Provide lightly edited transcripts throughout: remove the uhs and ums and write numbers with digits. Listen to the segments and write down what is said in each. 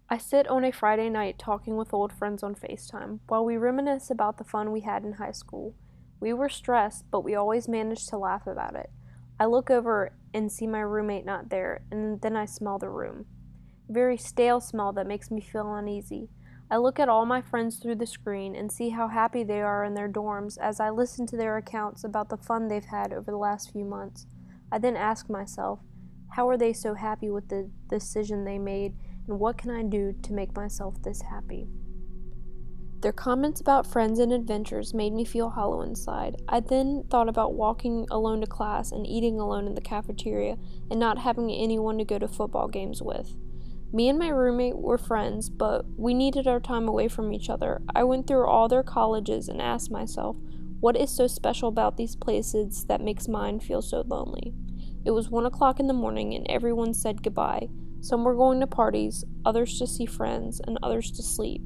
I sit on a Friday night talking with old friends on FaceTime while we reminisce about the fun we had in high school. We were stressed, but we always managed to laugh about it. I look over and see my roommate not there, and then I smell the room. A very stale smell that makes me feel uneasy. I look at all my friends through the screen and see how happy they are in their dorms as I listen to their accounts about the fun they've had over the last few months. I then ask myself, how are they so happy with the decision they made, and what can I do to make myself this happy? Their comments about friends and adventures made me feel hollow inside. I then thought about walking alone to class and eating alone in the cafeteria and not having anyone to go to football games with. Me and my roommate were friends, but we needed our time away from each other. I went through all their colleges and asked myself, what is so special about these places that makes mine feel so lonely? It was 1 o'clock in the morning and everyone said goodbye. Some were going to parties, others to see friends, and others to sleep.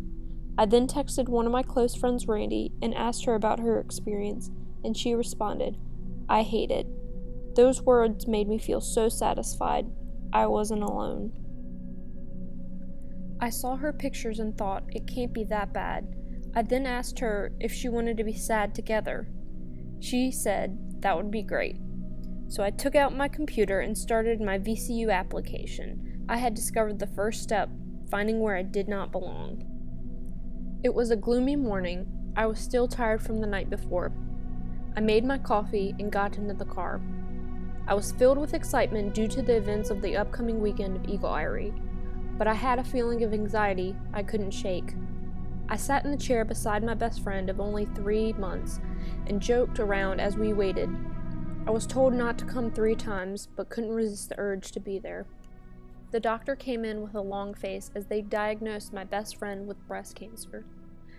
I then texted one of my close friends, Randy, and asked her about her experience, and she responded, I hate it. Those words made me feel so satisfied. I wasn't alone. I saw her pictures and thought, it can't be that bad. I then asked her if she wanted to be sad together. She said that would be great. So I took out my computer and started my VCU application. I had discovered the first step, finding where I did not belong. It was a gloomy morning. I was still tired from the night before. I made my coffee and got into the car. I was filled with excitement due to the events of the upcoming weekend of Eagle Eyrie, but I had a feeling of anxiety I couldn't shake. I sat in the chair beside my best friend of only 3 months and joked around as we waited. I was told not to come 3 times, but couldn't resist the urge to be there. The doctor came in with a long face as they diagnosed my best friend with breast cancer.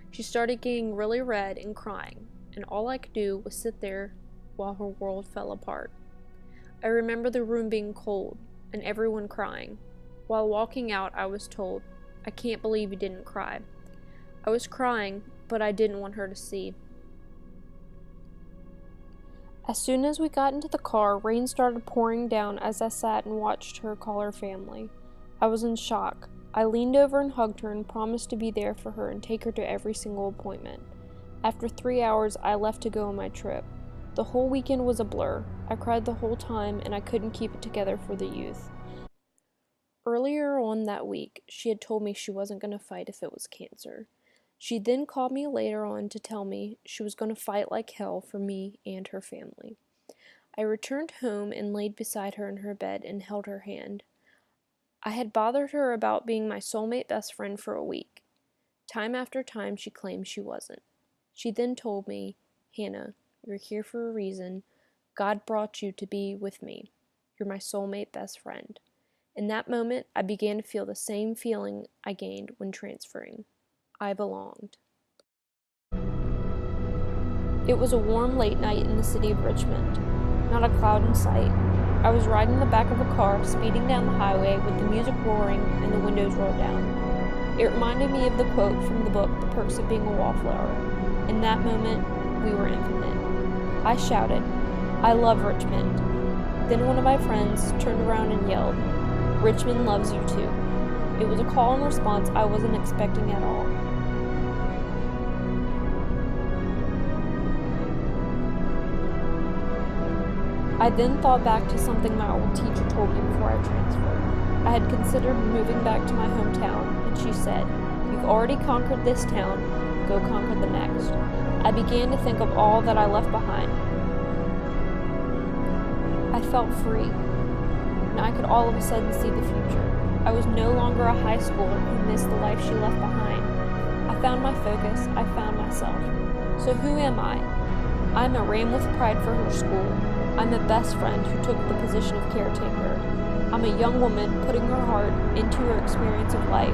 She started getting really red and crying, and all I could do was sit there while her world fell apart. I remember the room being cold and everyone crying. While walking out, I was told, I can't believe you didn't cry. I was crying, but I didn't want her to see. As soon as we got into the car, rain started pouring down as I sat and watched her call her family. I was in shock. I leaned over and hugged her and promised to be there for her and take her to every single appointment. After 3 hours, I left to go on my trip. The whole weekend was a blur. I cried the whole time and I couldn't keep it together for the youth. Earlier on that week, she had told me she wasn't going to fight if it was cancer. She then called me later on to tell me she was going to fight like hell for me and her family. I returned home and laid beside her in her bed and held her hand. I had bothered her about being my soulmate best friend for a week. Time after time she claimed she wasn't. She then told me, Hannah, you're here for a reason. God brought you to be with me. You're my soulmate best friend. In that moment, I began to feel the same feeling I gained when transferring. I belonged. It was a warm late night in the city of Richmond. Not a cloud in sight. I was riding in the back of a car, speeding down the highway with the music roaring and the windows rolled down. It reminded me of the quote from the book, The Perks of Being a Wallflower. In that moment, we were infinite. I shouted, I love Richmond. Then one of my friends turned around and yelled, Richmond loves you too. It was a call and response I wasn't expecting at all. I then thought back to something my old teacher told me before I transferred. I had considered moving back to my hometown, and she said, You've already conquered this town, go conquer the next. I began to think of all that I left behind. I felt free, and I could all of a sudden see the future. I was no longer a high schooler who missed the life she left behind. I found my focus, I found myself. So who am I? I'm a ram with pride for her school. I'm a best friend who took the position of caretaker. I'm a young woman putting her heart into her experience of life.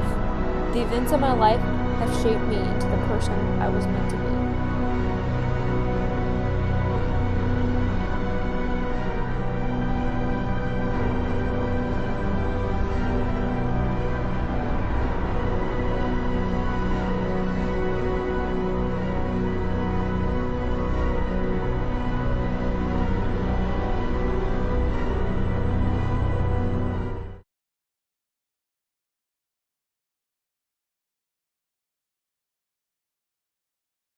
The events of my life have shaped me into the person I was meant to be.